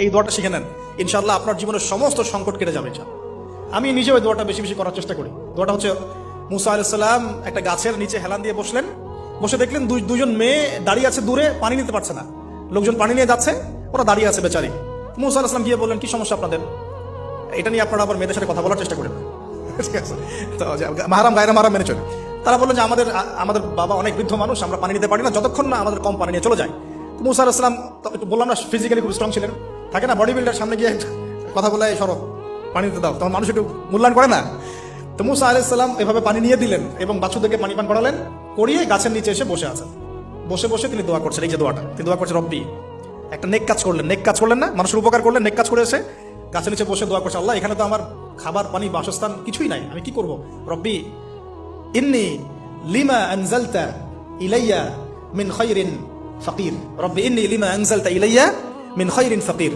এই দোয়াটা শিখে নেন, ইনশাআল্লাহ আপনার জীবনের সমস্ত সংকট কেটে যাবে। আমি নিজেও এই দোয়াটা বেশি বেশি করার চেষ্টা করি। দোয়াটা হচ্ছে, মুসা আলাইহিস সালাম একটা গাছের নিচে হেলান দিয়ে বসলেন, বসে দেখলেন দুজন মেয়ে দাঁড়িয়ে আছে দূরে, পানি নিতে পারছে না। লোকজন পানি নিয়ে যাচ্ছে, ওরা দাঁড়িয়ে আছে বেচারি। মুসা আলাইহিস সালাম গিয়ে বললেন, কি সমস্যা আপনাদের? এটা নিয়ে আপনারা আবার মেয়েদের সাথে কথা বলার চেষ্টা করেন। ঠিক আছে, তো মাহারাম গায়রা মাহারাম মেনে চলে। তারা বললেন যে আমাদের বাবা অনেক বৃদ্ধ মানুষ, আমরা পানি নিতে পারি না যতক্ষণ না আমাদের কম পানি নিয়ে চলে যায়। মুসা আলাইহিস সালাম একটু বললাম না, ফিজিক্যালি খুব স্ট্রং ছিলেন, থাকে না বডি বিল্ডার, সামনে গিয়ে কথা বলে সরো পানি দিতে দাও, তখন মানুষ একটু মূল্যায়ন করে না। তো মুসা আলাইহিস সালাম এভাবে পানি নিয়ে দিলেন এবং বাছুরদেরকে পানি পান করালেন, করিয়ে গাছের নিচে এসে বসে আছেন। বসে বসে তিনি দোয়া করছেন, এই যে দোয়াটা তিনি দোয়া করছেন, রব্বি, একটা নেক কাজ করলেন না, মানুষের উপকার করলেন, নেক কাজ করে এসে গাছের নিচে বসে দোয়া করছে, আল্লাহ এখানে তো আমার খাবার পানি বাসস্থান কিছুই নাই, আমি কি করব? রব্বি ইন্নী লিমা আনজালতা ইলাইয়া মিন খায়রিন ফাকির, রব্বি ইন্নী লিমা আনজালতা ইলাইয়া মিন খায়রিন ফাকির।